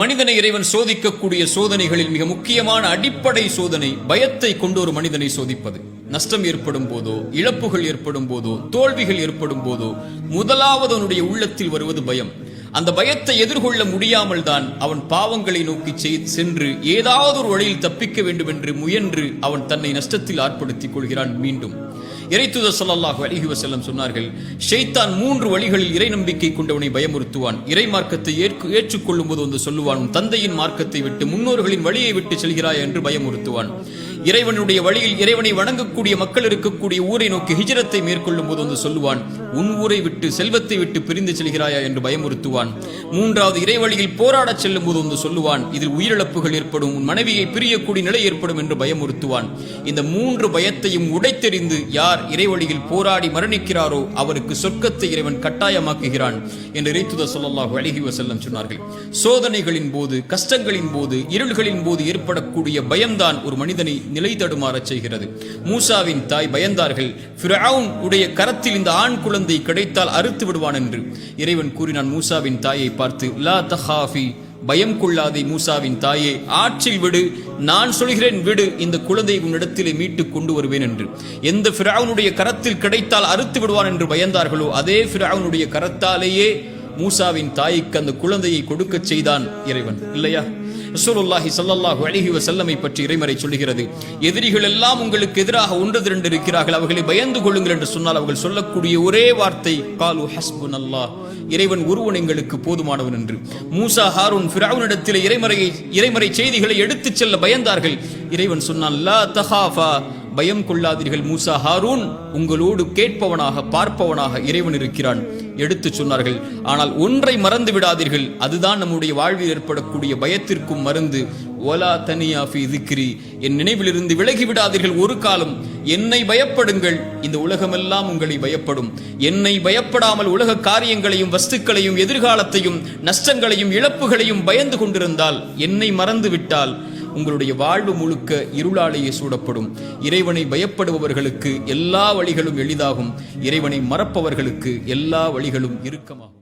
மனிதனை இறைவன் சோதிக்கக்கூடிய சோதனைகளில் மிக முக்கியமான அடிப்படை சோதனை பயத்தை கொண்டு ஒரு மனிதனை சோதிப்பது. நஷ்டம் ஏற்படும் போதோ, இழப்புகள் ஏற்படும் போதோ, தோல்விகள் ஏற்படும் போதோ முதலாவது அவனுடைய உள்ளத்தில் வருவது பயம். அந்த பயத்தை எதிர்கொள்ள முடியாமல் தான் அவன் பாவங்களை நோக்கி சென்று ஏதாவது ஒரு வழியில் தப்பிக்க வேண்டும் என்று முயன்று அவன் தன்னை நஷ்டத்தில் ஆட்படுத்திக் கொள்கிறான். மீண்டும் இறைத்தூதர் ஸல்லல்லாஹு அலைஹி வஸல்லம் சொன்னார்கள், ஷைத்தான் 3 வழிகளில் இறை நம்பிக்கை கொண்டவனை பயமுறுத்துவான். இறை மார்க்கத்தை ஏற்றுக்கொள்ளும் போது வந்து சொல்லுவான், தந்தையின் மார்க்கத்தை விட்டு முன்னோர்களின் வழியை விட்டு செல்கிறாய் என்று பயமுறுத்துவான். இறைவனுடைய வழியில் இறைவனை வணங்கக்கூடிய மக்கள் இருக்கக்கூடிய ஊரை நோக்கி ஹிஜ்ரத்தை மேற்கொள்ளும் போது வந்து சொல்லுவான், உன் ஊரை விட்டு செல்வத்தை விட்டு பிரிந்து செல்கிறாயா என்று பயமுறுத்துவான். 3வது இறை வழியில் போராடச் செல்லும் போது வந்து சொல்லுவான், இதில் உயிரிழப்புகள் ஏற்படும், உன் மனைவியை பிரியக்கூடிய நிலை ஏற்படும் என்று பயமுறுத்துவான். இந்த 3 பயத்தையும் உடைத்தெறிந்து யார் இறை வழியில் போராடி மரணிக்கிறாரோ அவருக்கு சொர்க்கத்தை இறைவன் கட்டாயமாக்குகிறான் என்று இறைத்தூதர் ஸல்லல்லாஹு அலைஹி வஸல்லம் சொன்னார்கள். சோதனைகளின் போது, கஷ்டங்களின் போது, இருள்களின் போது ஏற்படக்கூடிய பயம்தான் ஒரு மனிதனை நிலை தடுமாறச் செய்கிறது. மூசாவின் தாய் பயந்தார்கள், ஃபிரௌன் உடைய கரத்தில் இந்த ஆண் குழந்தை கிடைத்தால் அறுத்து விடுவான் என்று. இறைவன் கூறினான் மூசாவின் தாயை பார்த்து, லா தஹாஃபி, பயம் கொள்ளாதே மூசாவின் தாயே, ஆற்றில் விடு, நான் சொல்கிறேன் விடு, இந்த குழந்தையை உன்னிடத்திலே மீட்டு கொண்டு வருவேன் என்று. எந்த ஃபிரௌனுடைய கரத்தில் கிடைத்தால் அறுத்து விடுவான் என்று பயந்தார்களோ அதே ஃபிரௌனுடைய கரத்தாலேயே மூசாவின் தாய்க்கு அந்த குழந்தையை கொடுக்க செய்தான் இறைவன், இல்லையா? ரசூலுல்லாஹி ஸல்லல்லாஹு அலைஹி வஸல்லமை பற்றி இறைமறை சொல்கிறது, எதிரிகள் எல்லாம் உங்களுக்கு எதிராக ஒன்று திரண்டு இருக்கிறார்கள், அவர்களை பயந்து கொள்ளுங்கள் என்று சொன்னால் அவர்கள் சொல்லக்கூடிய ஒரே வார்த்தை காலு ஹஸ்புனல்லாஹ், இறைவன் ஒருவன் எங்களுக்கு போதுமானவன் என்று. மூசா ஹாரூன் ஃபிரௌனிடத்தில் இறைமறை செய்திகளை எடுத்துச் செல்ல பயந்தார்கள். இறைவன் சொன்னான், லா தஹாஃபா, பயம் கொள்ளாதீர்கள் மூசா ஹாரூன், உங்களோடு கேட்பவனாக பார்ப்பவனாக இறைவன் இருக்கிறான் எடுத்து சொன்னார்கள். ஆனால் ஒன்றை மறந்து விடாதீர்கள், அதுதான் நம்முடைய வாழ்வில் ஏற்படக்கூடிய பயத்திற்கும் மருந்து. ஒலா தனியா ஃபி திக்ரி, என் நினைவிலிருந்து விலகி விடாதீர்கள் ஒரு காலம். என்னை பயப்படுங்கள், இந்த உலகமெல்லாம் உங்களை பயப்படும். என்னை பயப்படாமல் உலக காரியங்களையும் வஸ்துக்களையும் எதிர்காலத்தையும் நஷ்டங்களையும் இழப்புகளையும் பயந்து கொண்டிருந்தால், என்னை மறந்து விட்டால் உங்களுடைய வாழ்வு முழுக்க இருளாலேயே சூடப்படும். இறைவனை பயப்படுபவர்களுக்கு எல்லா வழிகளும் எளிதாகும், இறைவனை மறப்பவர்களுக்கு எல்லா வழிகளும் இறுக்கமாகும்.